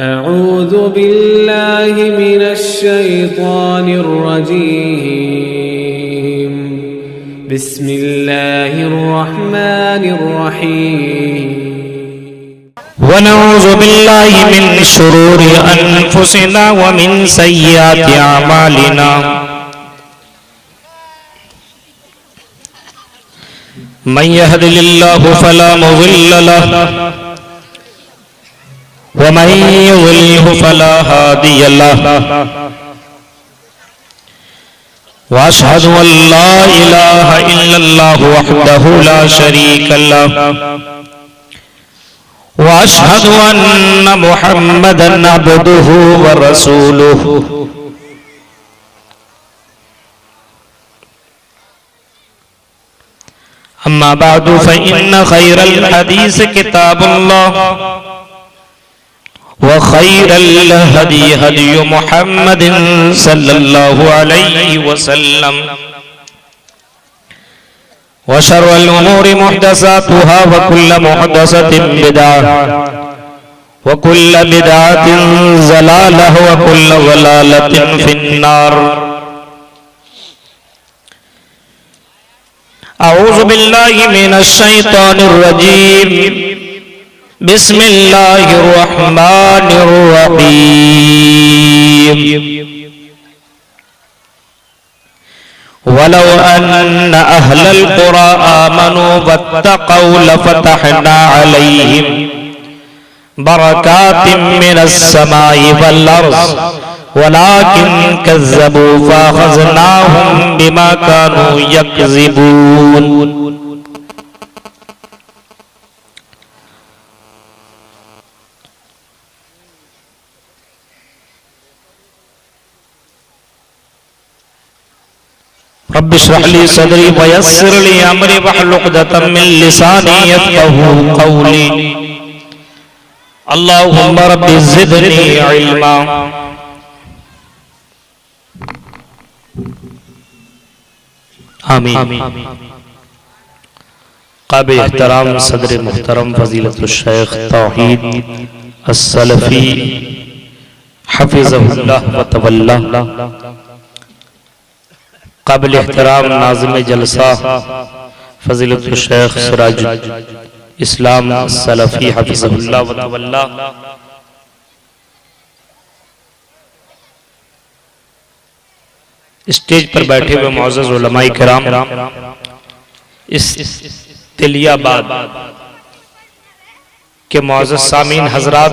अऊज़ु बिल्लाहि मिनश्शैतानिर्रजीम बिस्मिल्लाहिर्रहमानिर्रहीम वनऊज़ु बिल्लाहि मिन शुरूरि अनफुसिना व मिन सय्यिआति अमालिना मन यहदिहिल्लाहु फला मुज़िल्ल लहु व मन युज़लिल्हु फला हादिय लहु व अशहदु अन ला इलाहा इल्लल्लाहु वहदहु ला शरीका लहु व अशहदु अन्न मुहम्मदन अब्दुहु व रसूलुहु। अम्मा बादु फ़इन्न खैरल हदीस किताबुल्लाह व खैरल हदी हदी मुहम्मदिन सल्लल्लाहु अलैहि वसल्लम व शर्रल उमूरि मुहदसातुहा व कुल्ल मुहदसतिन बिदअह व कुल्ल बिदअतिन ज़लालह व कुल्ल ज़लालतिन फिन्नार। अऊज़ु बिल्लाहि मिनश्शैतानिर्रजीम बिस्मिल्लाहिर्रहमानिर्रहीम वलौ अन्न अहलल क़ुरा आमनू वत्तक़ौ लफ़तहना अलैहिम बरकातिम मिनस समाई वल अर्ज़ वलाकिन कज़्ज़बू फ़अख़ज़नाहुम बिमा कानू यकज़िबून। रब्बि इश्रह ली सदरी व यस्सिर ली अमरी वहलुल उक़दतम मिन लिसानी यफ़क़हू क़ौली। अल्लाहुम्मा रब्बि ज़िदनी इल्मा। आमीन। क़ाबिल एहतराम सदर मुहतरम फ़ज़ीलतुश शेख तौहीद अस्सलफ़ी हफ़िज़हुल्लाह व तवल्ला, क़ाबिल एहतराम नाज़िम जलसा फ़ज़ीलतुश शेख सिराजुल इस्लाम सलफ़ी हफ़िज़हुल्लाह व तवल्ला, स्टेज पर बैठे हुए मुअज़्ज़ज़ उलमाए किराम, इस तिलियाबाद के मुअज़्ज़ज़ सामीन हज़रात,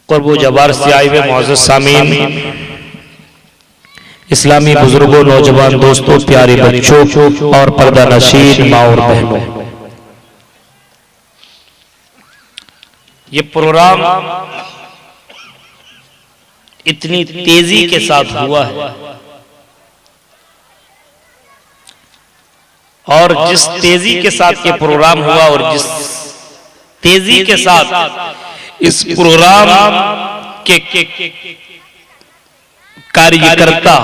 क़ुर्ब जवार से आए हुए मुअज़्ज़ज़ सामीन, इस्लामी बुजुर्गों, नौजवान दोस्तों, प्यारे बच्चों और पर्दा नशीन माँ और बहनों, ये प्रोग्राम इतनी तेजी के साथ हुआ है और जिस तेजी के साथ ये प्रोग्राम हुआ और जिस तेजी के साथ इस प्रोग्राम के कार्यकर्ता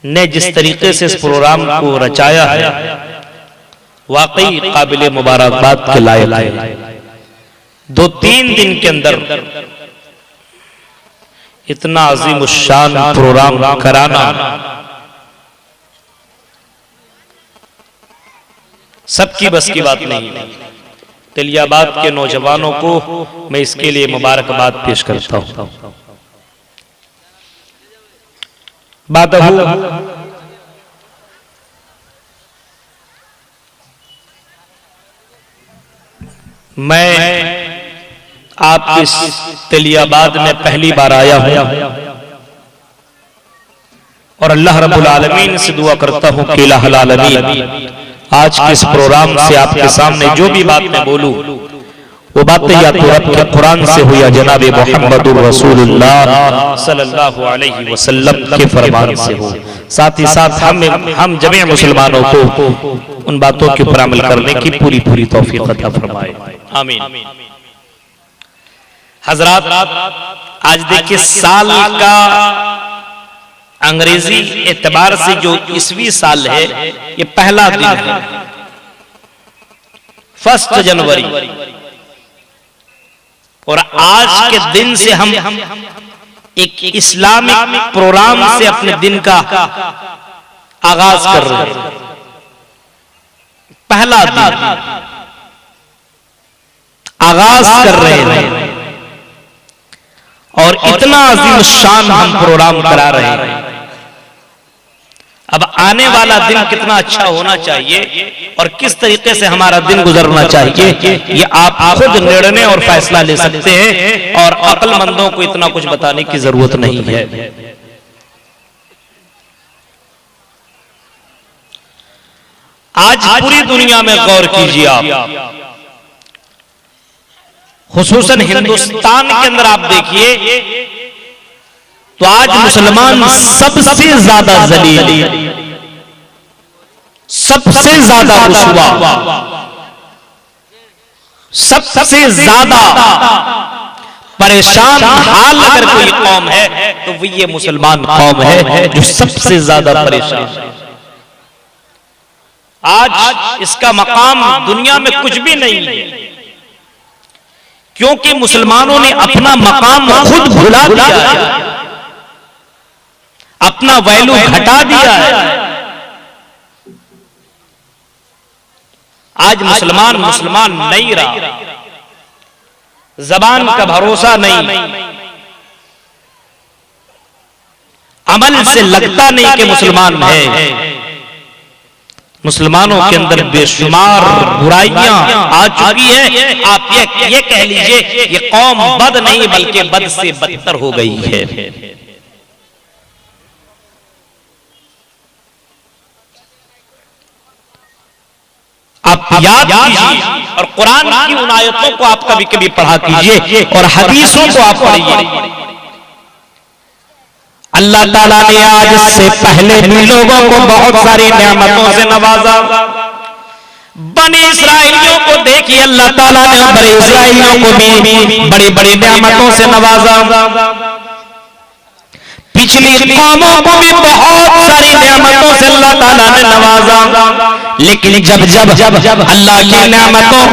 ने जिस तरीके से इस प्रोग्राम को रचाया है, वाकई काबिल मुबारकबाद के लायक है। 2-3 दिन के अंदर इतना अज़ीमुश्शान प्रोग्राम कराना सबकी बस की बात नहीं है। तिलियाबाद के नौजवानों को मैं इसके लिए मुबारकबाद पेश करता हूं। मैं आपकी इस तिलियाबाद में पहली बार आया हूं और अल्लाह रब्बुल आलमीन से दुआ करता हूं कि इलाहुल आलमीन आज के इस प्रोग्राम से आपके सामने जो भी बात मैं बोलूं वो बातें या तो रब के कुरान से हो या जनाबे मुहम्मदुर रसूलुल्लाह सल्लल्लाहु अलैहि वसल्लम के फरमान से हो। साथ ही साथ हम जमीअ मुसलमानों को उन बातों के ऊपर अमल करने की पूरी तौफीक अता फरमाए। आमीन। हजरात, आज देखिए साल का अंग्रेजी एतबार से जो ईसवी साल है ये पहला दिन है, 1 जनवरी। और आज के दिन से हम एक इस्लामिक प्रोग्राम से अपने दिन का आगाज कर रहे हैं। पहला दिन आगाज कर रहे हैं और इतना अजीम शान हम प्रोग्राम करा रहे हैं। अब आने वाला दिन कितना अच्छा होना चाहिए और किस तरीके से हमारा दिन गुजरना चाहिए, ये आप खुद निर्णय और फैसला ले सकते हैं और अक्लमंदों को इतना कुछ बताने की जरूरत नहीं है। आज पूरी दुनिया में गौर कीजिए आप, खुसूसन हिंदुस्तान के अंदर आप देखिए तो आज मुसलमान सबसे ज्यादा जलील, सबसे ज्यादा रुसवा, सबसे ज्यादा परेशान हाल अगर कोई कौम है तो वो ये मुसलमान कौम है जो सबसे ज्यादा परेशान है। आज इसका मकाम दुनिया में कुछ भी नहीं है, क्योंकि मुसलमानों ने अपना मकाम खुद भुला दिया है, अपना वैल्यू घटा दिया है। आज मुसलमान नहीं रहा, जबान का भरोसा नहीं, अमल से लगता नहीं कि मुसलमान है। मुसलमानों के अंदर बेशुमार बुराइयां आ चुकी है। आप ये कह लीजिए ये कौम बद नहीं बल्कि बद से बदतर हो गई है। आप याद कीजिए और कुरान की उन आयतों को आप कभी कभी पढ़ा कीजिए और हदीसों को आप पढ़िए। अल्लाह ताला ने आज से पहले भी लोगों को बहुत सारी नेमतों से नवाजा। बनी इस्राइलियों को देखिए, अल्लाह ताला ने बड़े इस्राइलियों को भी बड़ी बड़ी नेमतों से नवाजा। पिछली कौमों को भी बहुत सारी नेमतों से अल्लाह ताला ने नवाजा। लेकिन जब अल्लाह की नेमतों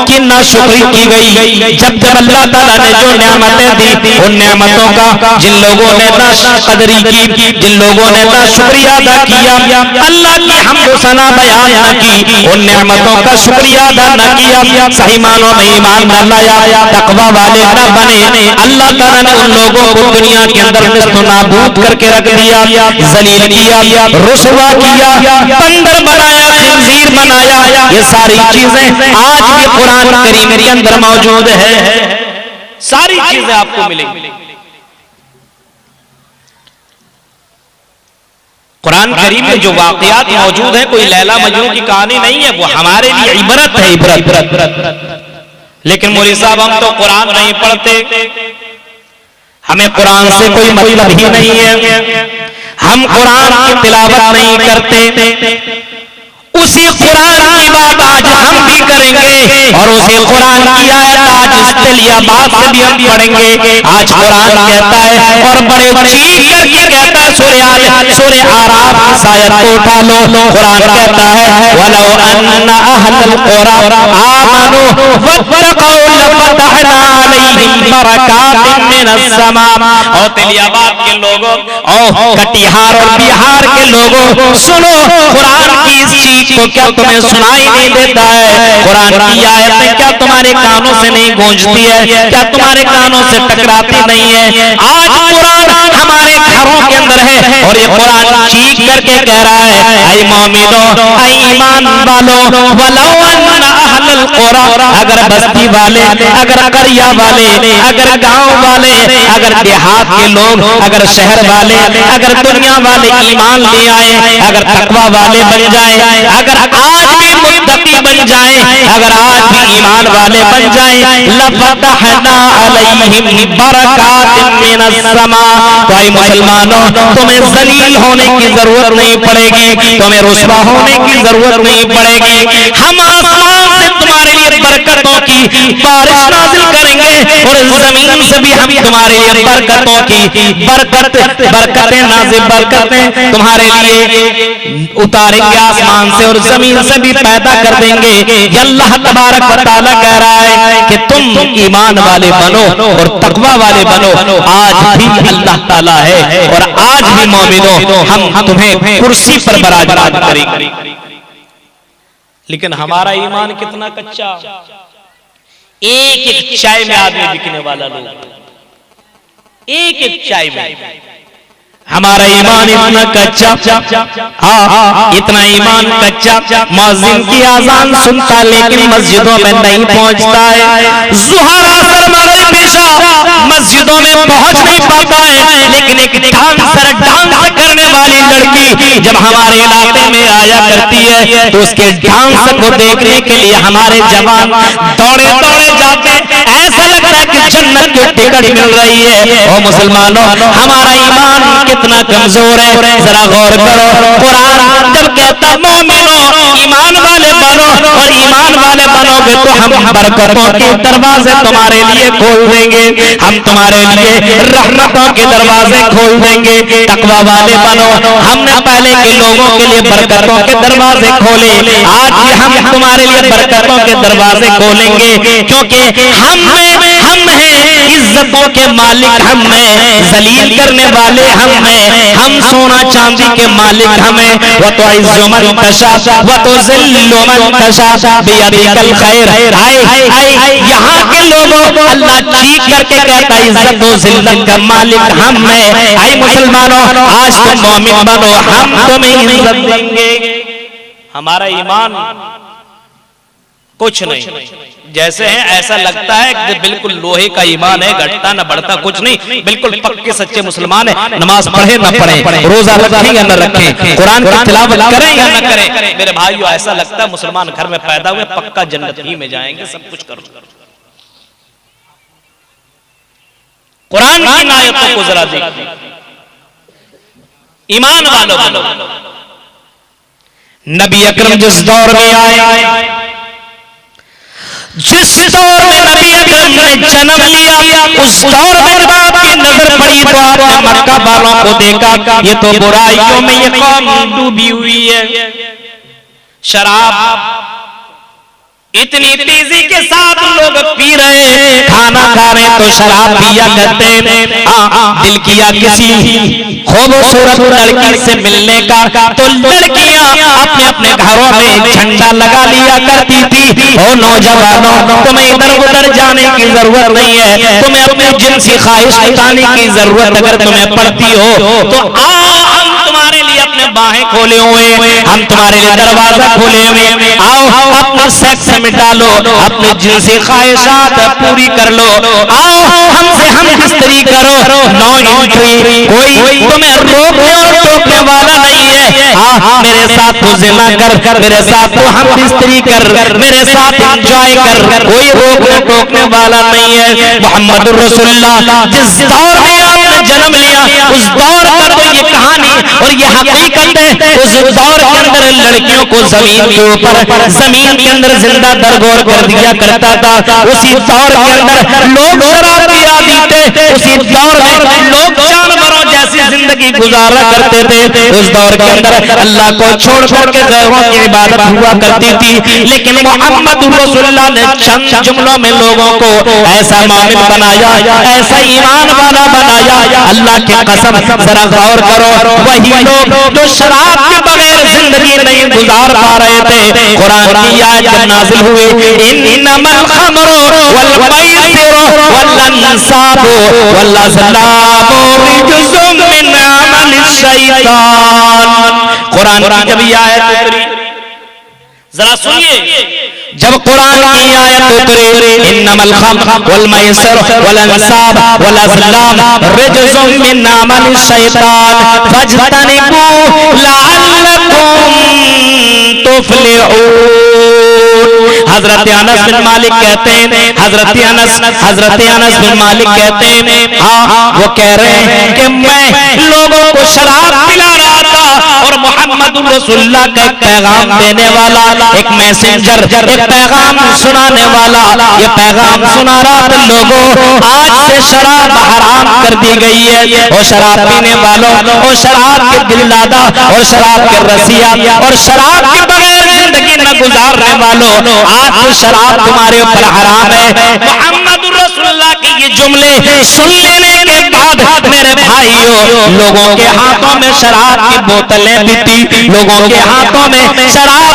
की नाशुक्री की गई, जब अल्लाह ताला ने जो नेमतें दी उन नेमतों का जिन लोगों ने ना कदरी की, जिन लोगों ने ना शुक्रिया अदा किया, अल्लाह की हम्द सना बयान न की, उन नेमतों का शुक्रिया अदा न किया, सही मानों में ईमान न लाया, तकवा वाले न बने, अल्लाह ताला ने उन लोगों को दुनिया के अंदर नाबूद करके रख दिया, जलील किया, रुसवा किया, बंदर बनाया, खंजीर बनाया। ये सारी चीजें आज भी कुरान करीम के अंदर मौजूद है। सारी चीजें आपको मिलेंगी। कुरान करीम में जो वाकयात मौजूद है कोई लैला मजनू की कहानी नहीं है, वो हमारे लिए इबरत है, इबरत। लेकिन मौलवी साहब हम तो कुरान नहीं पढ़ते, हमें कुरान से कोई मतलब ही नहीं है, हम कुरान की तिलावत नहीं करते। उसी कुरान की बात आज हम भी करेंगे और उसी कुरान की आयत आज इस्तिलियाबाद से भी हम पढ़ेंगे। आज कुरान कहता है और बड़े चीख करके कहता है, सूरह आराफ की आयत को उठा लो, कुरान कहता है वलो अन्ना अहलल कुरा आमनू वत्तक़ौ लफतहना अलैहिम बरकातिन मिनस समा। और तिलियाबाद के लोगों और कटिहार और बिहार के लोगों सुनो, कुरान की इस चीख को क्या तुम्हें सुनाई नहीं देता है? कुरान की आयतें क्या तुम्हारे कानों से नहीं गूंजती है? क्या तुम्हारे कानों से टकराती नहीं है? आज कुरान हमारे घरों के अंदर है और ये कुरान चीख करके कह रहा है, ऐ मोमिनो, ऐ ईमान वालों, वलो अन्ना अहलल कुरा, अगर बस्ती वाले, अगर करिया वाले, अगर गांव वाले, अगर देहात के लोग, अगर शहर वाले, अगर दुनिया वाले ईमान ले आए, अगर तकवा वाले बन जाए, अगर आज भी मुत्तकी बन जाए, अगर आज भी ईमान वाले बन जाए, लफतहना अलैहिम बरकातिन मिनस समा। तो ऐ मुसलमानों, तुम्हें जलील होने की जरूरत नहीं पड़ेगी, तुम्हें रुसवा होने की जरूरत नहीं पड़ेगी। हम आसमान से तुम्हारे लिए बरकतों की बारिश नाज़िल करेंगे और जमीन से भी हम तुम्हारे लिए बरकतों की बरकतें नाज़िल बरकतें तुम्हारे लिए उतारेंगे आसमान से और जमीन से भी पैदा कर देंगे। अल्लाह तबारक व तआला कह रहा है कि तुम ईमान वाले बनो और तकवा वाले बनो। आज भी अल्लाह ताला है और आज भी मोमिनों हम तुम्हें कुर्सी पर बराजमान करेंगे। लेकिन हमारा ईमान कितना कच्चा। एक एक चाय में आदमी बिकने वाला लोग, एक एक चाय में हमारा ईमान इतना कच्चा। हाँ, इतना ईमान कच्चा, मुअज्जिन की आजान सुनता लेकिन मस्जिदों में नहीं पहुंचता है। ज़ुहर असर मगरिब इशा मस्जिदों में पहुंच नहीं पाता है। लेकिन एक डांस करने वाली लड़की जब हमारे इलाके में आया करती है तो उसके डांस को देखने के लिए हमारे जवान दौड़े दौड़े जाते हैं। ऐसा लगता है कि जन्नत की टिकट मिल रही है। ओ मुसलमानों, हमारा ईमान कितना कमजोर है, जरा गौर करो। कुरान जब कहता मोमिनो ईमान वाले बनो और ईमान वाले बनोगे तो हम बरकतों के दरवाजे तुम्हारे लिए खोल देंगे, हम तुम्हारे लिए रहमतों के दरवाजे खोल देंगे। तकवा वाले बनो, हमने पहले के लोगों के लिए बरकतों के दरवाजे खोले, आज हम तुम्हारे लिए बरकतों के दरवाजे खोलेंगे। क्योंकि हम हैं इज्जतों के मालिक, हम हैं जलील करने वाले, हम हैं, हम सोना चांदी के मालिक हमें। वो तो इज्जो मन तशा वो तो ज़िल्लो मन तशा बियदिकल खैर। यहाँ के लोगों अल्लाह चीख करके कहता इज्जत और जिल्लत का मालिक हम हैं। आई मुसलमानों, आज तुम मोमिन बनो, हम तुम्हें इज्जत देंगे। हमारा ईमान कुछ नहीं, जैसे है ऐसा लगता है कि बिल्कुल लोहे का ईमान है, घटता न बढ़ता कुछ नहीं, बिल्कुल पक्के सच्चे मुसलमान है। नमाज पढ़े न पढ़े, रोजा रखें या न रखें, कुरान की तिलावत करें या न करें, मेरे भाइयों ऐसा लगता है मुसलमान घर में पैदा हुए पक्का जन्नत ही में जाएंगे। सब कुछ करो। कुरान की आयतों को जरा देखिए। ईमान वालों बनो। नबी अकरम जिस दौर में आए, जिस दौर में नबी अकरम ने जन्म लिया, उस दौर में जब आपकी नजर पड़ी तो आपने मक्का वालों को देखा, ये तो बुराइयों में ये कौम डूबी हुई है। शराब इतनी तेजी के साथ लोग पी रहे हैं, खाना खा रहे हैं तो शराब पिया करते हैं। दिल किया किसी खूबसूरत लड़की से मिलने का तो लड़कियां अपने अपने घरों में झंडा लगा लिया करती थी। ओ नौजवानों, तुम्हें इधर उधर जाने की जरूरत नहीं है, तुम्हें अपनी जिनसी ख्वाहिश मिटाने की जरूरत अगर तुम्हें पड़ती हो तो आओ, हम तुम्हारे लिए अपने बाहें खोले हुए, हम तुम्हारे लिए दरवाजा खोले हुए, आओ अपना सेक्स मिटा लो, अपनी जिनसी ख्वाहिशात पूरी कर लो, आओ हमसे हम बिस्तरी करो। नो एंट्री, कोई तुम्हें रोकने और टोकने वाला नहीं है। मेरे साथ तू ज़िना कर, मेरे साथ तू हम बिस्तरी कर, मेरे साथ एंजॉय कर, कोई रोकने टोकने वाला नहीं है। मोहम्मद रसूलुल्लाह जिस दौर में आपने जन्म लिया, उस दौर का तो ये कहानी और ये हकीकत है। उस दौर के अंदर लड़कियों को जमीन के ऊपर, जमीन के अंदर जिंदा दरगोर कर दिया करता था। उसी दौर के अंदर लोग शराब पिया पीते, उसी दौर में लोग जानवरों जैसी जिंदगी गुजारा करते थे। उस दौर के अंदर अल्लाह को छोड़ छोड़ के गैरों की इबादत हुआ करती थी। लेकिन मोहम्मद रसूलुल्लाह ने चंद जुमलों में लोगों को ऐसा मोमिन बनाया, ऐसा ईमान वाला बनाया। अल्लाह की कसम, जरा गौर करो, वही लोग जो शराब के बगैर जिंदगी नहीं गुजार पा रहे थे, कुरान की आयत नाज़िल हुई, इन्नमल खमरु वल मैसिरु वल अंसाबु वल अज़लामु रिज्सुम मिन अमलिश शैतान। कुरान की जब ये आयत उतरी, जरा सुनिए, जब कुरान की आयत उतरी, इन्नमल खमरु वल मैसिरु वल अंसाब वल अज़लाम रिज्सुम मिन अमलिश शैतान फज्तनिबू लअल्लकुम तुफ्लिहून। हजरत अनस बिन मालिक कहते हैं, हजरत अनस बिन मालिक कहते हैं, हाँ वो कह रहे हैं कि मैं लोगों को शराब पिला रहा था और मोहम्मद मुहम्मदुर रसूलुल्लाह का एक पैगाम देने वाला, एक मैसेंजर, एक पैगाम सुनाने वाला, ये पैगाम सुना रहा था लोगों आज से शराब हराम कर दी गई है, और शराब पीने वालों, और शराब के दिलदादा, और शराब के रसिया, और शराब के बगैर जिंदगी न गुजारने वालों, आज तो शराब तुम्हारे ऊपर हराम है। मुहम्मदुर रसूलुल्लाह के ये जुमले सुन लेने के बाद मेरे भाइयों, लोगों के हाथों में शराब की बोतलें भी थी, लोगों के हाथों में शराब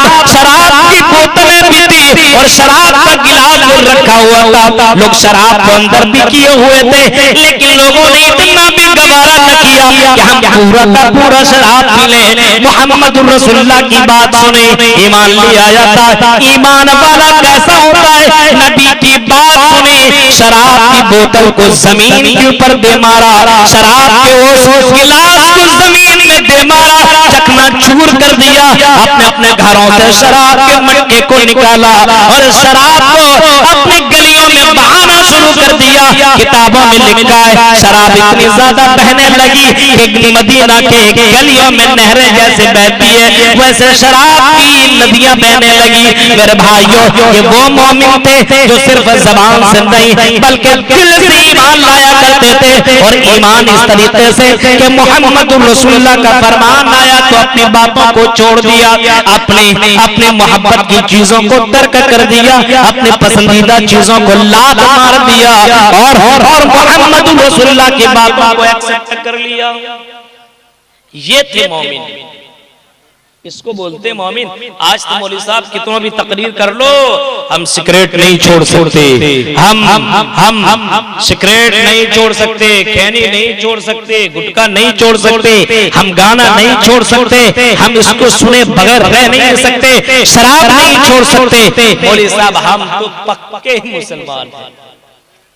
की बोतलें भी थी, और शराब का गिलास रखा हुआ था। लोग शराब को अंदर भी किए हुए थे, लेकिन लोगों ने इतना भी गवारा न किया कि हम पूरा का पूरा शराब पी लें। मुहम्मदुर रसूलुल्लाह की बात सुने, ईमान ले आया था। ईमान वाला कैसा होता है? नबी की बात सुने, शराब की बोतल को जमीन के ऊपर दे मारा, शराब के उस गिलास को जमीन में दे मारा, चकनाचूर कर दिया। अपने अपने घरों से शराब के मटके को निकाला और शराब को अपनी गलियों में बहाना शुरू कर दिया। किताबों में लिखा है शराब इतनी ज्यादा बहने लगी कि मदीना के गलियों में नहरें जैसे बहती है वैसे शराब की नदियां बहने लगी। मेरे भाइयों, ये वो मोमिन थे जो सिर्फ जबान से नहीं बल्कि दिल से ईमान लाया करते थे, और ईमान इस तरीके से कि मुहम्मदुर रसूलुल्लाह का फरमान आया तो अपनी बातों को छोड़ दिया, अपनी मोहब्बत की चीजों को तर्क कर दिया, अपनी पसंदीदा चीजों को लात मार दिया, और मुहम्मदुर रसूलुल्लाह की बातों को एक्सेप्ट कर लिया। ये थे मोमिन, इसको बोलते मोमिन। आज तो मौलवी साहब कितना भी तकरीर कर लो, हम सिगरेट नहीं छोड़ सकते, हम सिगरेट नहीं छोड़ सकते, खैनी नहीं छोड़ सकते, गुटखा नहीं छोड़ सकते, हम गाना नहीं छोड़ सकते, हम इसको सुने बगैर रह नहीं सकते, शराब नहीं छोड़ सकते। मौलवी साहब हम तो पक्के मुसलमान हैं,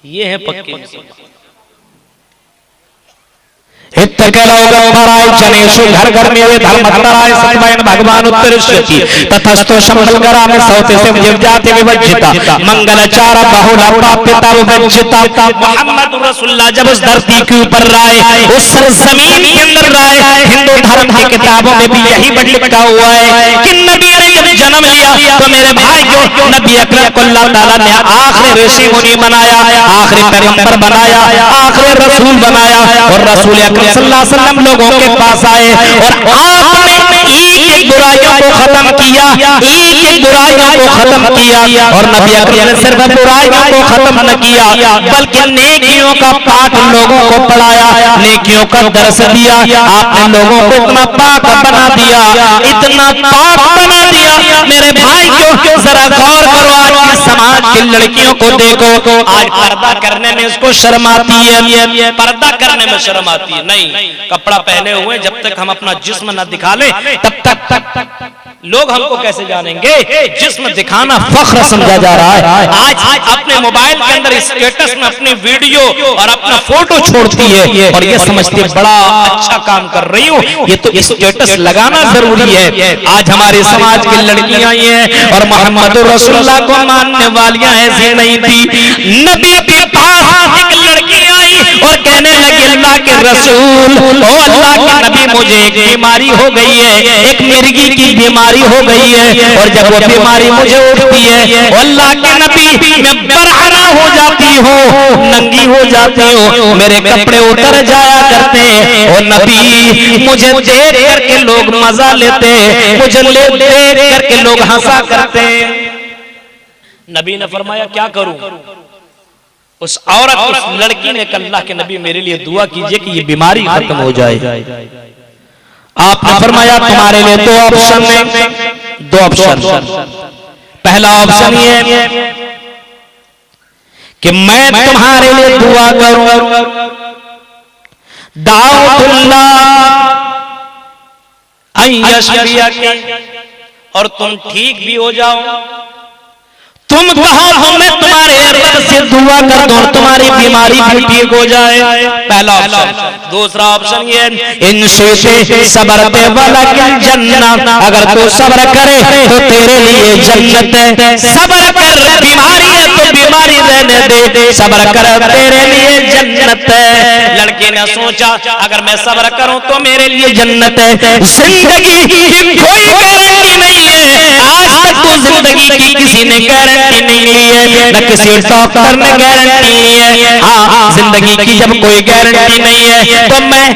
ये है पक्के मुसलमान। घर घर में भगवान उत्तरश्यति तथस्तो शंबलगरा में सौते से विजाति विवज्जिता मंगलचार बहुला प्राप्यता विवज्जिता। मुहम्मद रसूलुल्लाह जब उस धरती के ऊपर आए, उस जमीन के अंदर आए, हिंदू धर्म की किताबों में भी यही लिखा हुआ है कि नबी ने जब जन्म लिया तो मेरे भाइयों, नबी अकरम को अल्लाह ताला ने आखिरी ऋषि मुनि बनाया, आखिरी पैगंबर बनाया, आखिरी रसूल बनाया, और रसूल सल्लल्लाहु अलैहि वसल्लम लोगों के पास आए और आपने एक बुराइयों को खत्म किया, एक बुराइयों को खत्म किया। और नबी अकरम ने सिर्फ बुराइयों को खत्म न किया बल्कि नेकियों का पाठ लोगों को पढ़ाया, नेकियों का दर्स दिया। आपने लोगों को इतना पाक बना दिया, इतना पाक बना दिया। मेरे भाई क्यों जरा गौर करो, आज के समाज की लड़कियों को देखो, आज पर्दा करने में इसको शर्म आती है, पर्दा करने में शर्म आती है। नहीं, कपड़ा पहने हुए जब तक हम अपना जिस्म न दिखा लें तब तक लोग हमको कैसे जानेंगे? जिस्म दिखाना फख्र समझा जा रहा है। आज अपने मोबाइल के अंदर स्टेटस में अपनी वीडियो और अपना फोटो छोड़ती है और ये समझती है बड़ा अच्छा काम कर रही हूँ, ये तो स्टेटस लगाना जरूरी है। आज हमारे समाज की लड़कियां ये और मोहम्मद रसूलुल्लाह को मानने वालियां ऐसी नहीं थी। नबी के पास एक लड़की आई और कहने लगी अल्लाह के रसूल, ओ अल्लाह के नबी, मुझे एक बीमारी हो गई है, एक मिर्गी की बीमारी हो गई है, और जब वो बीमारी मुझे उठती है अल्लाह के नबी मैं बरहरा हो जाती हूँ, नंगी हो जाती हूँ, मेरे कपड़े उतर जाया करते हैं, और नबी मुझे देख करके लोग मजा लेते, मुझे देख करके लोग हंसा करते। नबी ने फरमाया क्या करूं? उस औरत, उस लड़की ने अल्लाह के नबी मेरे लिए दुआ कीजिए कि ये बीमारी खत्म हो जाए। आपने फरमाया तुम्हारे लिए दो ऑप्शन है, दो ऑप्शन। पहला ऑप्शन ये कि मैं तुम्हारे लिए दुआ करूं, दाऊदुल्लाह अय्यशफिया के, और तुम ठीक भी हो जाओ। तुम कहो तो मैं तुम्हारे रब से दुआ कर दूं तुम्हारी बीमारी भी ठीक हो जाए। पहला ऑप्शन। दूसरा ऑप्शन ये इनशे सबरते वाला जन्नत, अगर तू सब्र करे तो तेरे लिए जन्नत है। सब्र कर, बीमारी है तो बीमारी रहने दे, सब्र कर तेरे लिए जन्नत है। लड़के ने सोचा अगर मैं सब्र करूं तो मेरे लिए जन्नत है। जिंदगी की कोई गारंटी नहीं है, आज तक तो जिंदगी की किसी ने गारंटी नहीं ली है, न किसी डॉक्टर ने गारंटी ली है। हाँ, जिंदगी की जब कोई गारंटी नहीं है तो मैं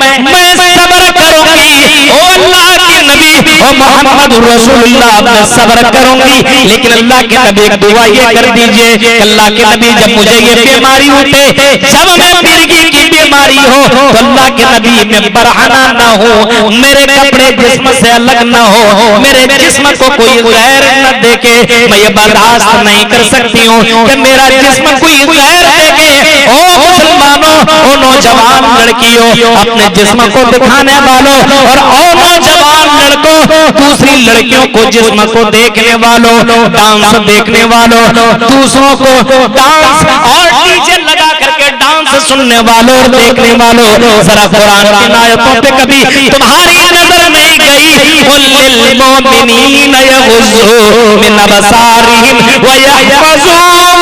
सब्र करूंगी। ओ अल्लाह के नबी, ओ मोहम्मद रसूलुल्लाह, मैं सब्र करूंगी। लेकिन अल्लाह के नबी एक दुआ ये कर दीजिए, अल्लाह के नबी जब मुझे ये बीमारी उठे, जब मैं मिर्गी की बीमारी हो, तो अल्लाह के नबी मैं बरहना ना हो, मेरे कपड़े जिस्म से अलग ना हो, मेरे जिस्म को कोई गैर न देखे। मैं ये बर्दाश्त नहीं कर सकती हूँ कि मेरा जिस्म कोई गैर देखे। ओ मुसलमानों, ओ नौजवान लड़कियों, अपने जिस्म को दिखाने वालों और ओ नौजवान लड़कों, दूसरी लड़कियों को जिस्म को देखने वालों, डांस देखने वालों, दूसरों को डांस और डीजे लगा करके डांस सुनने वालों और देखने वालों, जरा कुरान की आयतों पे कभी तुम्हारी नजर नहीं गई? कुल्लिल मोमिनीना यग़ुज़्ज़ू मिन अबसारिहिम व यहफ़ज़ू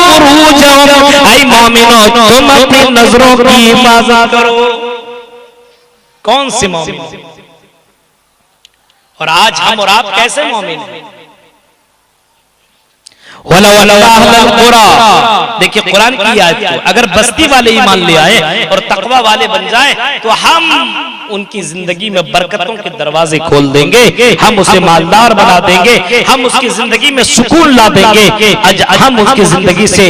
फ़ुरूजहुम। ऐ मोमिनो, तुम अपनी नजरों की हिफाजत करो। कौन सी मोमिन? और आज हम और आप कैसे मोमिन हैं? देखिए कुरान की आयत को अगर बस्ती वाले ईमान ले आए और तकवा वाले बन जाए तो हम उनकी जिंदगी में बरकतों के दरवाजे खोल देंगे, हम उसे मालदार बना देंगे, हम उसकी जिंदगी में सुकून ला देंगे, हम उसकी जिंदगी से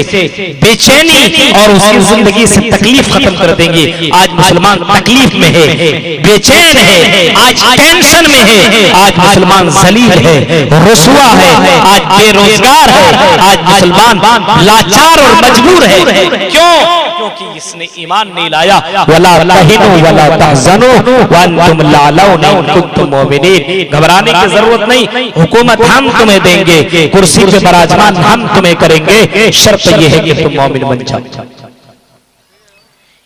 बेचैनी और उसकी जिंदगी से तकलीफ खत्म कर देंगे। आज मुसलमान तकलीफ में है, बेचैन है, आज टेंशन में है, आज मुसलमान जलील है, रुसवा है, आज बेरोजगार है, आज मुसलमान लाचार और मजबूर है। क्यों? क्योंकि इसने ईमान नहीं लाया। वला तहिनु वला तहज़नु व अंतुम लालौना इन कुंतुम मुमिनीन। घबराने की जरूरत नहीं, हुकूमत हम तुम्हें देंगे, कुर्सी पे बराजमान हम तुम्हें करेंगे, शर्त यह है कि तुम मोमिन बन जाओ।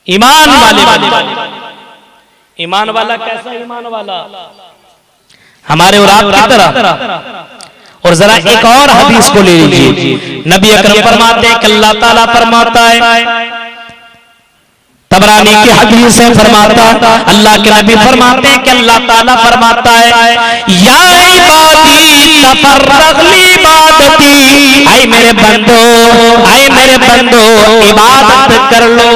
ईमान वाले, ईमान वाला कैसा ईमान वाला? हमारे और आपकी तरह। और जरा एक और हदीस को ले लीजिए, नबी अकरम फरमाते हैं कि अल्लाह ताला फरमाता है, तबरानी की हदीस है, फरमाता अल्लाह के नबी फरमाते हैं कि अल्लाह ताला फरमाता है, या इबादी तफर्रग ली इबादती। ऐ मेरे बंदो, ऐ मेरे बंदो, इबादत कर लो,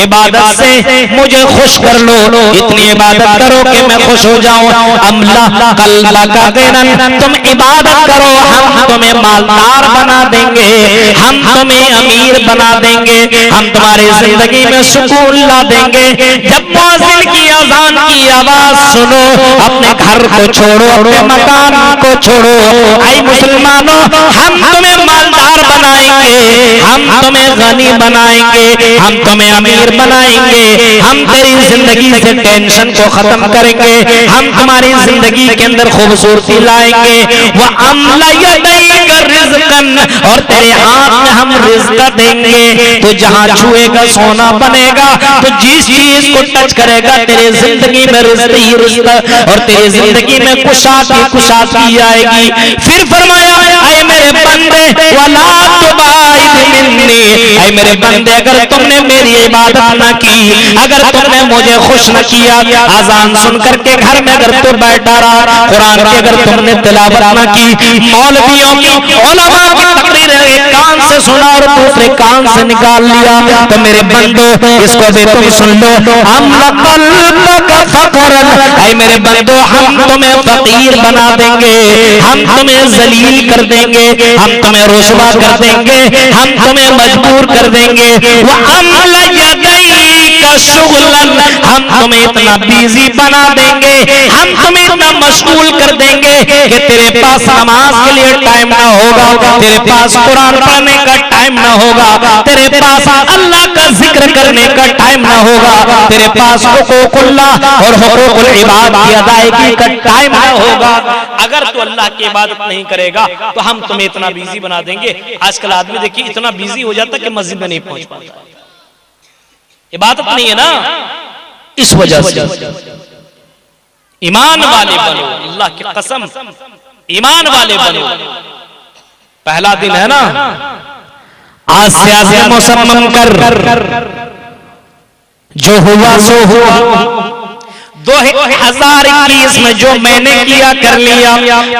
इबादत से मुझे खुश कर लो, इतनी इबादत करो कि मैं खुश हो जाऊं। अमला कल्बा का गिनन, तुम इबादत करो, हम तुम्हें मालदार बना देंगे, हम तुम्हें अमीर बना देंगे, हम तुम्हारी जिंदगी में सुकून ला देंगे। जब मुअज्जिन की अज़ान की आवाज सुनो, अपने घर को छोड़ो, अपने मकान को छोड़ो। ऐ मुसलमानों, हम तुम्हें मालदार बनाएंगे, हम तुम्हें गनी बनाएंगे, हम तुम्हें अमीर बनाएंगे, हम तेरी जिंदगी से टेंशन को खत्म करेंगे, हम तुम्हारी जिंदगी के अंदर खूबसूरती लाएंगे। वह अमला यदैका रिज़्क़न, और तेरे हाथ में हम रिज़्क़ देंगे, तो जहां छुएगा सोना बनेगा, तो जिस चीज को टच करेगा तेरे जिंदगी में रिज़्क़ ही रिज़्क़, और तेरी जिंदगी में कुशादगी आएगी। फिर फरमाया, ऐ मेरे बंदे वला तुबाइद मिन्नी, ऐ मेरे बंदे अगर तुमने मेरी इबादत न की, अगर तुमने मुझे खुश न किया, अजान सुन करके घर में अगर तू बैठा रहा, कुरान की अगर तुमने तिलावत न की, मौलवियों की उलमा की तकरीर एक कान से सुना और दूसरे कान से निकाल लिया, तो मेरे बंदो इसको भी तुम सुन लो। हम ऐ मेरे बंदो, हम तुम्हें फकीर बना देंगे, हम तुम्हें जलील कर देंगे, हम तुम्हें रुसवा कर देंगे, हम तुम्हें मजबूर कर देंगे। वह अमला यदैका शुगलन, हम तुम्हें इतना बिजी बना देंगे, हम तुम्हें इतना मशगूल कर देंगे कि तेरे पास नमाज के लिए टाइम ना होगा, तेरे पास कुरान पढ़ने का टाइम ना होगा, तेरे पास अल्लाह का जिक्र करने का टाइम ना होगा, तेरे पास हुकूकुल्लाह और हुकूकुल इबाद की अदायगी का टाइम ना होगा। अगर तू अल्लाह की इबादत नहीं करेगा तो हम तुम्हें इतना बिजी बना देंगे। आजकल आदमी देखिए इतना बिजी हो जाता कि मस्जिद में नहीं पहुंच पाता, इबादत नहीं है ना, इस वजह से। ईमान वाले बनो, अल्लाह की कसम ईमान वाले बनो। पहला दिन है ना, आज से आज़म मुसम्मम कर, जो हुआ सो हुआ। 2021 में जो मैंने किया कर लिया।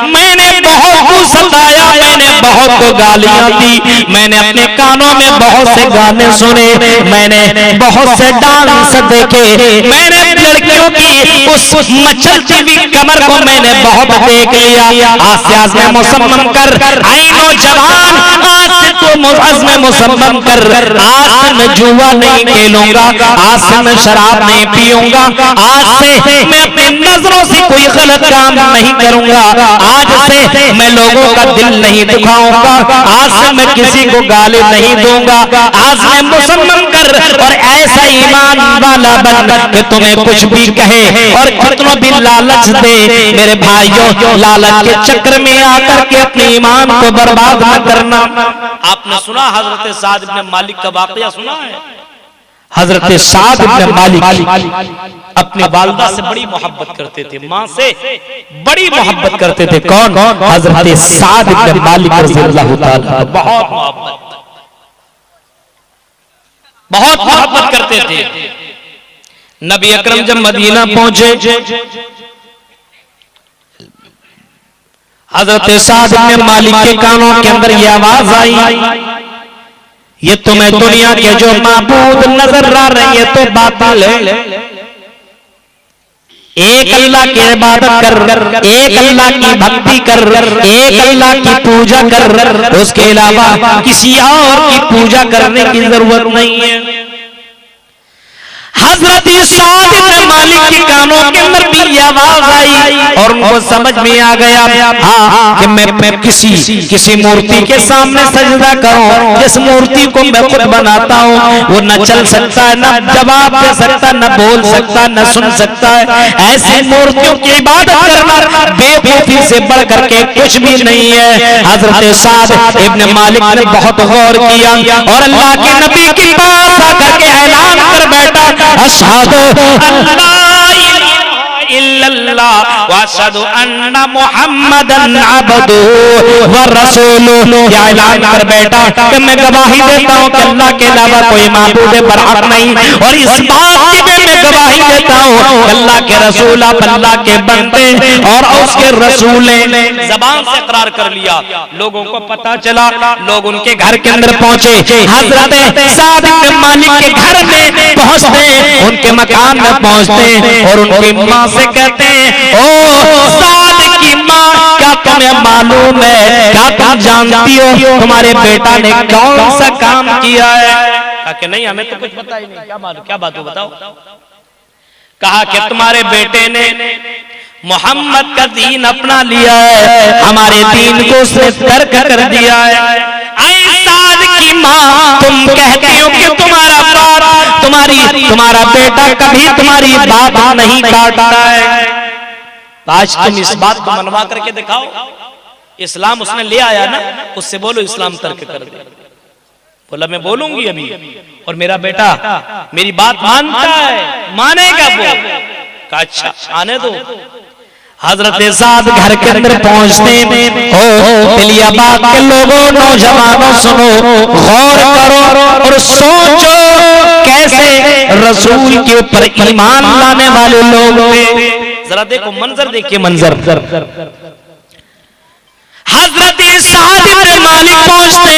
मैंने बहुत को सताया, मैंने बहुत को गालियां दी, मैंने अपने कानों में बहुत से गाने सुने, मैंने बहुत से डांस देखे, मैंने लड़कियों की उस मचलती हुई कमर को मैंने बहुत देख लिया। आज से आज़म मुसम्मम कर, ऐ नौजवान, आज से तो आज़म मुसम्मम कर। आज से मैं जुआ नहीं खेलूंगा, आज से मैं शराब नहीं पीऊंगा, आज से मैं अपनी नजरों से कोई गलत काम नहीं करूंगा, आज से मैं लोगों का दिल नहीं दुखाऊंगा, आज से मैं किसी को गाली नहीं दूंगा। आज मैं मुसम्मम कर और ऐसा ईमान वाला बन कि तुम्हें कुछ भी कहे और कितना भी लालच दे, मेरे भाइयों लालच के चक्कर में आकर के अपने ईमान को बर्बाद न करना। आपने सुना हजरत साद इब्न मालिक का वाकया सुना है? हजरत साद इब्न मालिक अपनी वालिदा से बड़ी मोहब्बत करते थे, माँ से बड़ी मोहब्बत करते थे। कौन? हजरत साद इब्न मालिक रज़ियल्लाहु ताला, बहुत मोहब्बत करते थे। नबी अकरम जब मदीना पहुंचे, हजरत साद इब्न मालिक के कानों के अंदर ये आवाज आई, ये तुम्हें दुनिया के जो माबूद नजर आ रहे हैं तो बातिल है। एक अल्लाह की इबादत कर, एक अल्लाह की भक्ति कर, एक अल्लाह की पूजा कर, उसके अलावा किसी और की पूजा करने की जरूरत नहीं है। हजरत साद इब्न मालिक के कानों के अंदर भी आवाज आई और उनको समझ में आ गया, हाँ कि मैं किसी मूर्ति के सामने सजदा करूं, जिस मूर्ति को मैं खुद बनाता हूं, वो न चल सकता है, न जवाब दे सकता, न बोल सकता, न सुन सकता है। ऐसी मूर्तियों की इबादत करना बेवकूफी से बढ़ करके कुछ भी नहीं है। हजरत साद इब्न मालिक ने बहुत गौर किया और अल्लाह के नबी के पास आकर के ऐलान कर बैठा, अशहदु अल्ला इल्लल्लाह व अशहदु अन्ना मुहम्मदन अब्दुहु व रसूलुहु। क्या ऐलान कर बैठा कि मैं गवाही देता हूं कि अल्लाह के अलावा कोई माबूद बरहक नहीं, और इस बात की मैं गवाही देता हूं अल्लाह के रसूल आप अल्लाह के बंदे और उसके रसूल हैं। जबान से इकरार कर लिया, लोगों को पता चला, लोग उनके घर के अंदर पहुंचे, हजरत साद इब्न मालिक के घर में पहुंचते, उनके मकान में पहुंचते और उनकी मां से कहते हैं, ओ साद की मां, क्या तुम्हें मालूम है, क्या तुम जानती हो तुम्हारे बेटा ने कौन सा काम किया है? कि नहीं, हमें तो कुछ पता ही नहीं, क्या मालूम, क्या बात हो बताओ। कहा कि तुम्हारे बेटे ने मोहम्मद का दीन अपना लिया है, हमारे दीन को उसने तर्क कर दिया है। साद की माँ, तुम कहती हो कि तुम्हारा बेटा कभी तुम्हारी बात नहीं काटता है, आज तुम इस बात को मनवा करके दिखाओ। इस्लाम उसने ले आया ना, उससे बोलो इस्लाम तर्क कर दे। बोला मैं बोलूंगी अभी, और मेरा बेटा मेरी बात मानता है, मानेगा वो। कहा अच्छा आने दो। हजरत साद घर के अंदर पहुंचते हो, इलियाबाद के लोगों, नौजवानों सुनो, गौर करो और सोचो कैसे रसूल के ऊपर ईमान लाने वाले लोग थे। जरा देखो मंजर, देखिए मंजर। हजरत साद इब्न मालिक पहुंचते,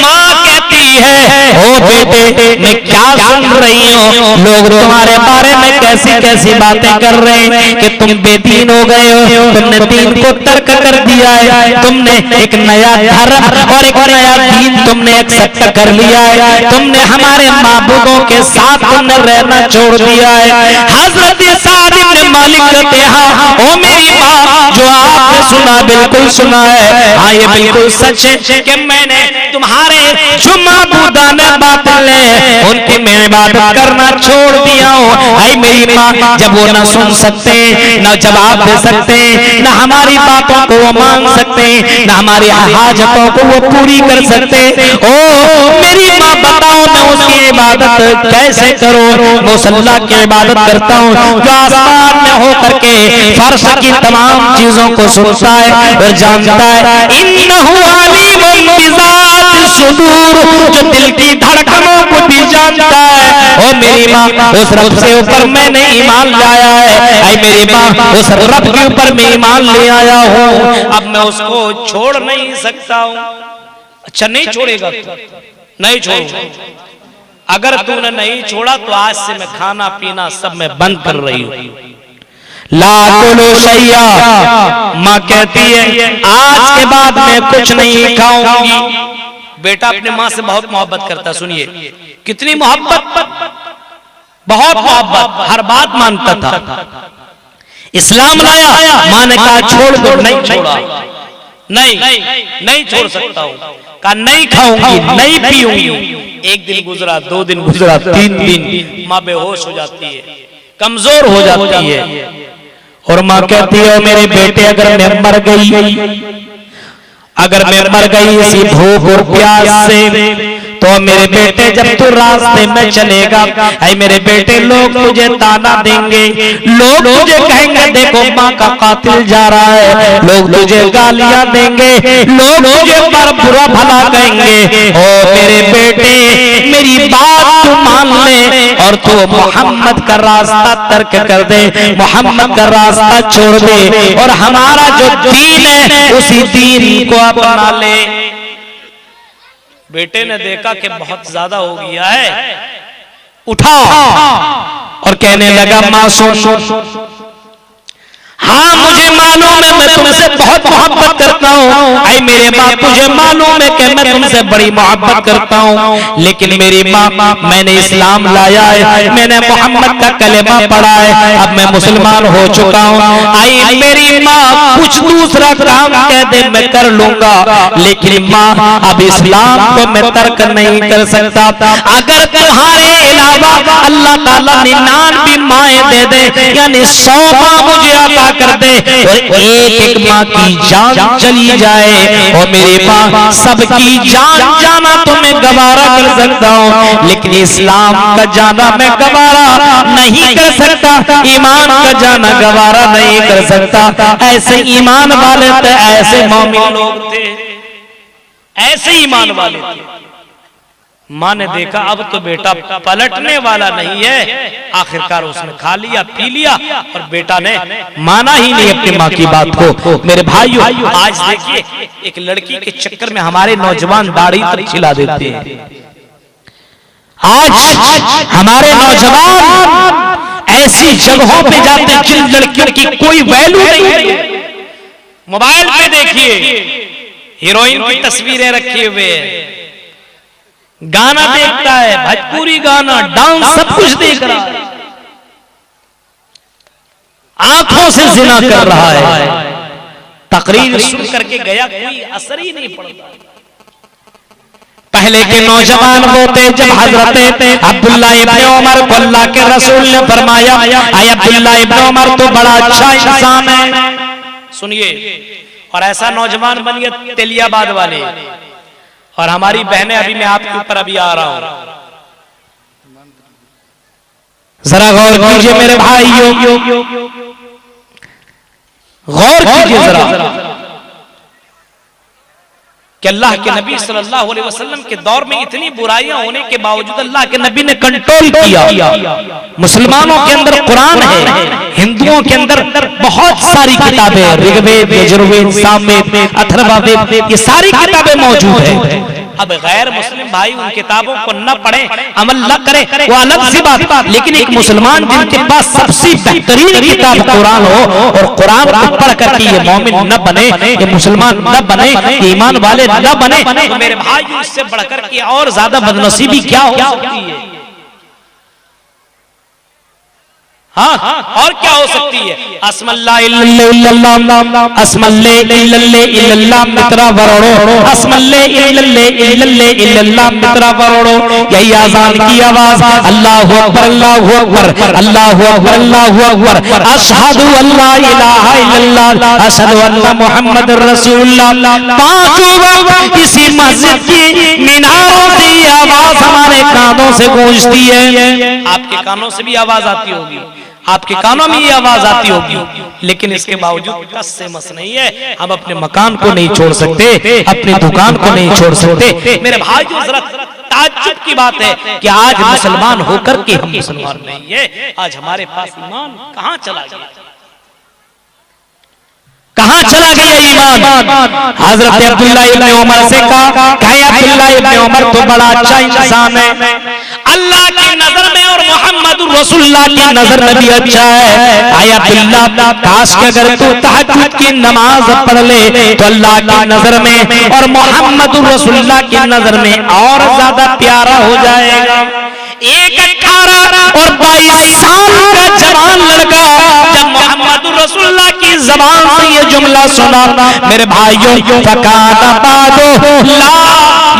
माँ कहती है, ओ बेटे मैं क्या सुन रही हूँ, लोग तुम्हारे बारे में कैसी कैसी बातें कर रहे हैं कि तुम बेदीन हो गए हो, तुमने दीन को तर्क कर दिया है, तुमने एक नया धर्म और एक नया दीन तुमने एक्सेप्ट कर लिया है, तुमने हमारे माबूदों के साथ तुमने रहना छोड़ दिया है। हजरत साद इब्न मालिक कहते हैं, ओ मेरी माँ, जो आपने सुना बिल्कुल सुना है, हाँ ये बिल्कुल सच है कि मैंने तुम्हारे जो माबूदान बातिल है उनकी मैं इबादत करना छोड़ दिया हूँ। आई मेरी माँ, जब वो ना सुन सकते, ना जवाब दे सकते, ना हमारी बातों को वो मान सकते, ना हमारी हाजतों को वो पूरी कर सकते, ओ मेरी माँ बताओ मैं उसकी इबादत कैसे करूँ? मुसल्ला की इबादत करता हूँ जो आसमान में हो करके फर्श की तमाम चीजों को सुनता है और जानता है। इन्नहु अलीमुन बिज़ाति सुदूर, जो दिल की धड़कनों को भी जानता है। ओ मेरी माँ, उस रब से ऊपर मैंने ईमान लाया है। ऐ मेरी माँ, उस रब के ऊपर मैं ईमान ले आया हूँ, अब मैं उसको छोड़ नहीं सकता हूँ। अच्छा नहीं छोड़ेगा? नहीं छोड़ूंगा। अगर तूने नहीं छोड़ा तो आज से मैं खाना पीना सब मैं बंद कर रही हूँ। लाकुलो शैया, माँ कहती है आज के बाद मैं कुछ नहीं खाऊंगी। बेटा अपने माँ से बहुत मोहब्बत करता, सुनिए कितनी मोहब्बत, बहुत मोहब्बत, हर बात मानता था। इस्लाम लाया, माँ ने कहा छोड़ दो, नहीं छोड़ा, नहीं छोड़ सकता हूँ, कहा नहीं खाऊंगी, नहीं पीऊंगी। एक दिन गुजरा, 2 दिन गुजरा, 3 दिन, माँ बेहोश हो जाती है, कमजोर हो जाती है और माँ कहती है मेरे बेटे अगर मैं मर गई इसी भूख और प्यास से, तो मेरे बेटे जब तू रास्ते में चलेगा, ऐ मेरे बेटे लोग तुझे ताना देंगे, लोग तुझे कहेंगे देखो माँ का कातिल जा रहा है, लोग तुझे गालियां देंगे, लोग तुझे पर बुरा भला कहेंगे। ओ मेरे बेटे मेरी बात तू मान ले और तू मोहम्मद का रास्ता तर्क कर दे, मोहम्मद का रास्ता छोड़ दे और हमारा जो दीन है उसी दीन को अपना ले। बेटे ने देखा कि बहुत ज्यादा हो गया है, उठा और कहने लगा माँ सुन, हाँ मुझे मालूम है मैं तुमसे बहुत मोहब्बत करता हूँ, ऐ मेरे माँ तुझे मालूम है कि मैं तुमसे बड़ी मोहब्बत करता हूँ, लेकिन मेरी माँ मैंने इस्लाम लाया है, मैंने मोहम्मद का कलेमा पढ़ा है, अब मैं मुसलमान हो चुका हूँ। आई मेरी माँ कुछ दूसरा काम कह दे मैं कर लूंगा, लेकिन माँ अब इस्लाम को मैं तर्क नहीं कर सकता। अगर तुम्हारे अलावा अल्लाह ताला 99 माएँ दे दे, यानी 100 माँ मुझे अता कर दे और एक माँ की जान चली जाए, और मेरी माँ सबकी जान जाना तो मैं गवारा कर सकता हूँ, लेकिन इस्लाम का जाना मैं गवारा नहीं कर सकता, ईमान का जाना गवारा नहीं कर सकता। ऐसे ईमान वाले थे, ऐसे मोमिन लोग थे, ऐसे ईमान वाले थे। माँ ने देखा अब तो बेटा पलटने वाला नहीं है, आखिरकार उसने खा लिया पी लिया और बेटा ने माना ही नहीं अपनी माँ की बात को। मेरे भाइयों आज देखिए एक लड़की के चक्कर में हमारे नौजवान दाढ़ी तक छिला देते हैं। आज हमारे नौजवान ऐसी जगहों पे जाते हैं जिन लड़कियों की कोई वैल्यू नहीं है। मोबाइल पे देखिए हीरोइन की तस्वीरें रखी हुए हैं, गाना देखता है, भोजपुरी गाना, डांस, सब कुछ देख रहा है, आंखों से जिना कर रहा है। तकरीर सुन करके गया, कोई असर ही नहीं पड़ता। पहले के नौजवान होते जब हजरत अब्दुल्ला इब्न उमर को अल्लाह के रसूल ने फरमाया आय अब्दुल्ला इब्न उमर तो बड़ा अच्छा इंसान है। सुनिए, और ऐसा नौजवान बन गया तेलियाबाद वाले। और हमारी बहनें, अभी मैं आपके ऊपर अभी आ रहा हूं, जरा गौर कीजिए मेरे भाइयों, गौर कीजिए जरा कि अल्लाह के नबी सल्लल्लाहु अलैहि वसल्लम के दौर में इतनी बुराइयां होने के बावजूद अल्लाह के नबी ने कंट्रोल किया। मुसलमानों के अंदर कुरान है, हिंदुओं के अंदर बहुत सारी किताबें, ऋग्वेद, यजुर्वेद, सामवेद, अथर्ववेद, ये सारी किताबें मौजूद है। अब गैर मुस्लिम भाई उन किताबों को न पढ़े, अमल न करे, वो अलग सी बात, लेकिन एक मुसलमान जिनके पास सबसे बेहतरीन किताब कुरान हो और कुरान को पढ़ करके ये मोमिन न बने, ये मुसलमान न बने, ईमान वाले न बने, तो मेरे भाई इससे बढ़कर के और ज्यादा बदनसीबी क्या हो सकती है? हाँ, और क्या हो सकती है? अस्मल्ला इल्लल्लाह, अस्मल्ले इल्लल्ले इल्लल्लाह मित्रा वरोड़ो, अस्मल्ले इल्लल्ले इल्लल्ले इल्लल्लाह मित्रा वरोड़ो। यही आजान की आवाज, अल्लाहु अकबर अल्लाहु अकबर अल्लाहु अकबर अल्लाहु अकबर, अशहदु अल्ला इलाहा इल्लल्लाह अशहदु अन्ना मुहम्मदुर रसूलुल्लाह। पांचों वक्त इसी मस्जिद की मीनारों से ये आवाज हमारे कानों से गूंजती है। आपके कानों से भी आवाज आती होगी। आपके कानों में ये आवाज आती होगी, लेकिन इसके बावजूद कस से मस नहीं है। हम अपने मकान को नहीं छोड़ सकते, अपनी दुकान को नहीं छोड़ सकते। मेरे भाई जो जरा ताज्जुब की बात है कि आज मुसलमान होकर के हम मुसलमान नहीं है। आज हमारे पास ईमान कहां चला गया, कहां चला गया ईमान। हजरत अब्दुल्लाह इब्ने उमर से कहा, अब्दुल्लाह इब्ने उमर तो बड़ा अच्छा इंसान है, अल्लाह की नजर में और मोहम्मद रसूलुल्लाह की नजर में भी अच्छा है। आय अब्दुल्लाह, काश कि अगर तू तहज्जुद की नमाज पढ़ ले तो अल्लाह की नजर में और मोहम्मद रसूलुल्लाह की नजर में और ज्यादा प्यारा हो जाएगा। एक 18 और 22 साल का जवान लड़का जब मोहम्मद रसूलुल्लाह की जबान से ये जुमला सुना, मेरे भाइयों, फकाना बादो ला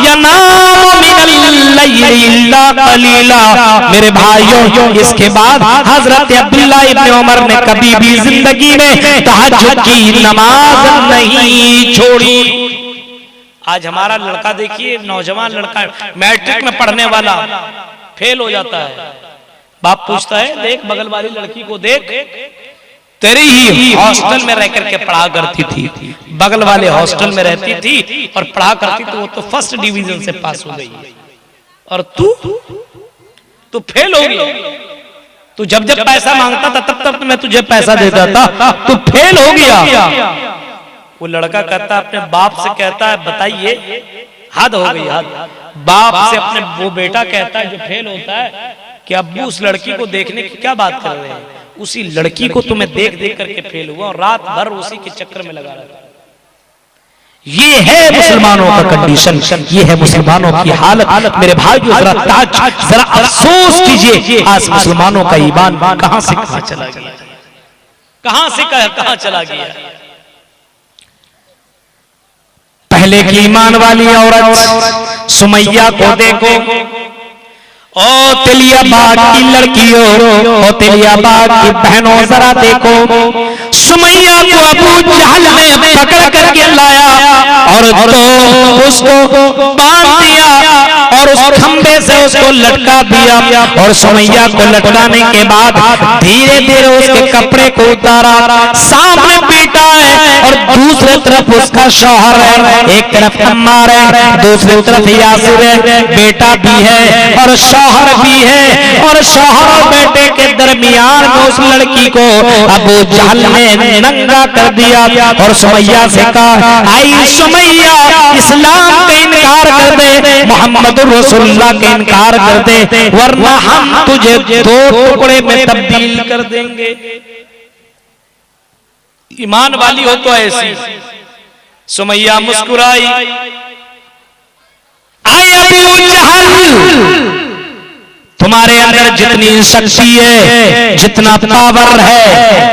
यनामु मिनल लैली इल्ला कलीला। मेरे भाइयों, इसके बाद हजरत अब्दुल्लाह इब्ने उमर ने कभी भी जिंदगी में तहज्जुद की नमाज नहीं छोड़ी। आज हमारा लड़का देखिए, नौजवान लड़का मैट्रिक में पढ़ने वाला फेल हो जाता है, बाप पूछता है, देख बगल वाली लड़की को देख, तेरी ही हॉस्टल में रह करके पढ़ा करती थी, बगल वाले हॉस्टल में रहती थी और पढ़ा करती थी, वो तो फर्स्ट डिवीजन से पास हो गई और तू फेल हो गई। तू जब जब पैसा मांगता था तब तब मैं तुझे पैसा देता था, तू फेल हो गया। वो लड़का कहता, अपने बाप से कहता है, बताइए, हद हो गई हद। बाप से अपने वो बेटा कहता है जो फेल होता है कि अब्बू उस लड़की को देखने की क्या बात कर रहे हैं, उसी लड़की को तुम्हें देख देख करके फेल हुआ और रात भर उसी के चक्कर में लगा रहा। ये है मुसलमानों का कंडीशन, ये है मुसलमानों की हालत। मेरे भाई जरा अफसोस कीजिए, आज मुसलमानों का ईमान कहां से कहां चला गया, कहां से कहां चला गया। पहले की ईमान वाली औरत सुमैया को देखो, ओ तिलियाबाग की लड़कियों, ओ तिलियाबाग की बहनों, जरा देखो, सुमैया को अबू जहल ने पकड़ करके लाया और तो उसको बांध दिया और उस खंबे से उसको लटका दिया और सुमैया को लटकाने के बाद धीरे धीरे उसके कपड़े को उतारा, सामने पीटा है और दूसरी तरफ उसका शौहर है, एक तरफ अम्मार है, दूसरी तरफ यासिर है, बेटा भी है और शौहर भी है, और शौहर और बेटे के दरमियान में उस लड़की को अबू जहल ने नंगा कर दिया और सुमैया से कहा, आई सुमैया, इस्लाम का इनकार कर दे, मोहम्मद रसूलुल्लाह का इनकार कर दे, वरना हम तुझे 2 टुकड़े में तब्दील कर देंगे। ईमान वाली हो तो ऐसी। सुमैया मुस्कुराई, आए अबू जहल, तुम्हारे अंदर जितनी शक्ति है, जितना पावर है,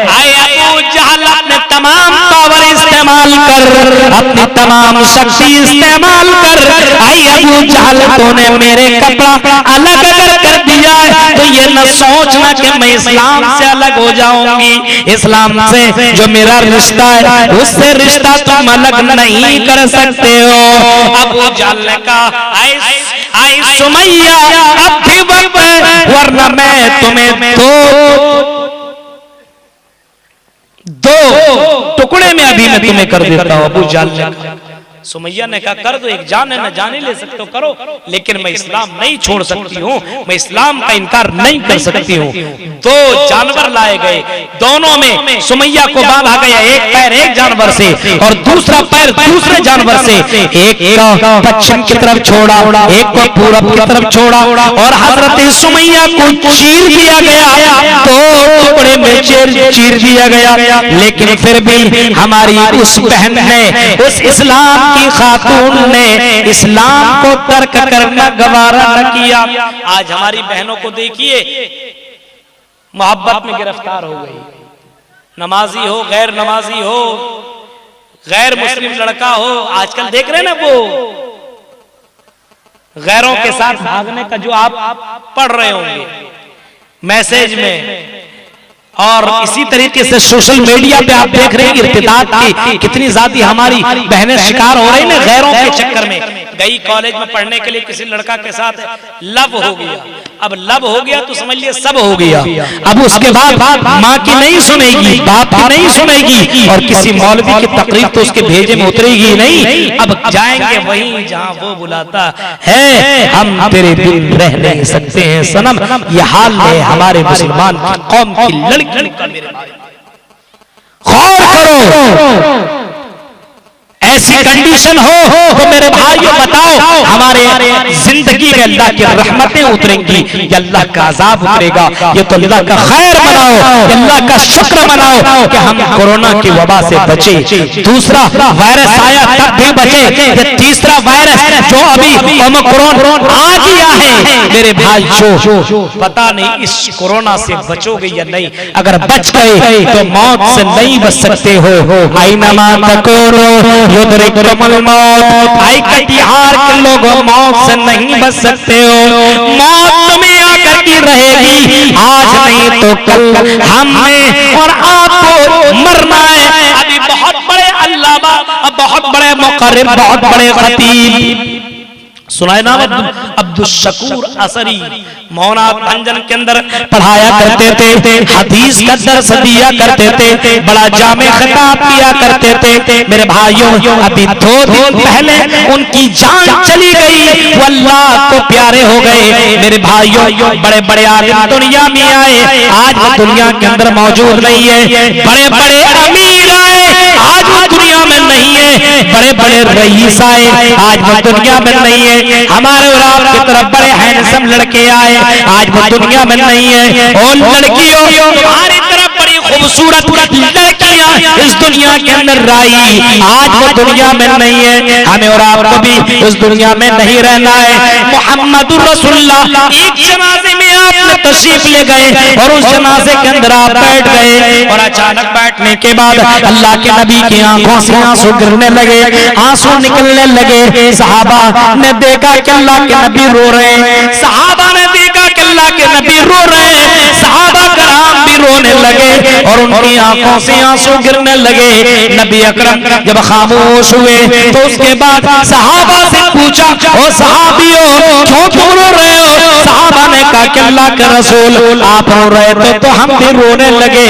आए अबू जहल, अपने तमाम पावर इस्तेमाल कर, अपनी तमाम शक्ति इस्तेमाल कर। आई अबू जहल, तूने मेरे कपड़ा अलग अगर कर दिया है तो ये न सोचना कि मैं इस्लाम से अलग हो जाऊंगी, इस्लाम से जो मेरा रिश्ता है उससे रिश्ता तुम अलग नहीं कर सकते हो। अबू जहल ने कहा, आई सुमैया, अब भी वक्त है, वरना मैं तुम्हें दो टुकड़े में अभी मैं तुम्हें कर देता हूं। अबू जहल ने कहा, सुमैया ने कहा, कर दो, एक जान है, न जाने ले सकते हो करो, लेकिन मैं इस्लाम नहीं छोड़ सकती हूँ, मैं इस्लाम का इनकार नहीं कर सकती हूँ। 2 जानवर लाए गए, दोनों में सुमैया को बांधा गया, एक पैर एक जानवर से और दूसरा पैर दूसरे जानवर से, एक को पश्चिम की तरफ छोड़ा, एक को पूरब की तरफ छोड़ा और हजरत सुमैया को चीर दिया गया, 2 टुकड़े में चीर दिया गया। लेकिन फिर भी हमारी उस बहन ने, उस इस्लाम की खातून ने इस्लाम को तर्क करना गवारा न किया। आज हमारी बहनों को देखिए, मोहब्बत में गिरफ्तार हो गई, नमाजी हो, गैर नमाजी हो, गैर मुस्लिम लड़का हो, आजकल देख रहे हैं ना वो गैरों के साथ भागने का जो आप पढ़ रहे होंगे मैसेज में, और इसी तरीके से सोशल मीडिया पे आप देख रहे हैं इर्तिदाद की कितनी ज्यादा हमारी बहनें शिकार हो रही हैं गैरों के चक्कर में। गई कॉलेज में पढ़ने के लिए, किसी लड़का के साथ लव हो गया। अब लव हो गया तो समझ लिए सब हो गया। अब उसके बाद माँ की नहीं सुनेगी, बाप की नहीं सुनेगी, और किसी मौलवी की तकरीर तो उसके भेजे में उतरेगी नहीं। अब जाएंगे वहीं जहाँ वो बुलाता है। हम तेरे बिन रह नहीं सकते हैं सनम, यह हाल है हमारे मुसलमान की कौम की लड़की का। मेरे भाई गौर करो, ऐसी कंडीशन हो तो मेरे भाइयों बताओ हमारे जिंदगी में अल्लाह की रहमतें उतरेंगी या अल्लाह का अजाब उतरेगा? ये तो अल्लाह का खैर मनाओ, अल्लाह का शुक्र मनाओ कि हम कोरोना की वबा से बचे। दूसरा वायरस आया तब भी बचे। ये तीसरा वायरस जो अभी ओमिक्रॉन आ गया है, मेरे भाई जो पता नहीं इस कोरोना से बचोगे या नहीं। अगर बच गए तो मौत से नहीं बच सकते हो। आइनमा तकूनो युदरिकुमुल मौत, आई कटिहार के लोगों मौत से नहीं बच सकते हो। मौत तुम्हें आकर की रहेगी, आज नहीं तो कल हमें और आपको मरना है। अभी बहुत बड़े अल्लामा, बहुत बड़े मुक़र्रिर, बहुत बड़े खतीब सुनाए नाम अब्दुल शकूर असरी मौनात अंजन के अंदर पढ़ाया करते थे, हदीस का दर्स दिया करते थे, बड़ा जामे खिताब किया करते थे। मेरे भाइयों अभी 2 दिन पहले उनकी जान चली गई, वो अल्लाह को प्यारे हो गए। मेरे भाइयों बड़े बड़े आलिम दुनिया में आए, आज वो दुनिया के अंदर मौजूद नहीं है। बड़े बड़े अमीर आए, आज वो दुनिया में नहीं है। बड़े बड़े रईस आए, आज वो दुनिया में नहीं है। हमारे और आपकी तरफ बड़े हैंडसम लड़के आए, आज वो दुनिया में नहीं है। और लड़कियों हमारी तरफ बड़ी खूबसूरत लड़कियां इस दुनिया के अंदर आई, आज वो दुनिया में नहीं है। हमें और आपको भी इस दुनिया में नहीं रहना है। मुहम्मदुर रसूलुल्लाह एक जनाजे में आपने तशरीफ ले गए और उस जनाजे के अंदर आप बैठ गए, और अचानक बैठने के बाद अल्लाह के नबी की आंखों से आंसू गिरने लगे, आंसू निकलने लगे। सहाबा ने देखा कि अल्लाह के नबी रो रहे हैं, सहाबा ने देखा कि अल्लाह के नबी रो रहे हैं, सहाबा कराम भी रोने लगे और उनकी आंखों से आंसू गिरने लगे। नबी अकरम जब खामोश हुए तो उसके बाद सहाबा से पूछा, ओ सहाबियों क्यों तुम रो रहे हो? सहाबा ने कहा कि अल्लाह के रसूल आप रो रहे थे तो हम भी रोने लगे।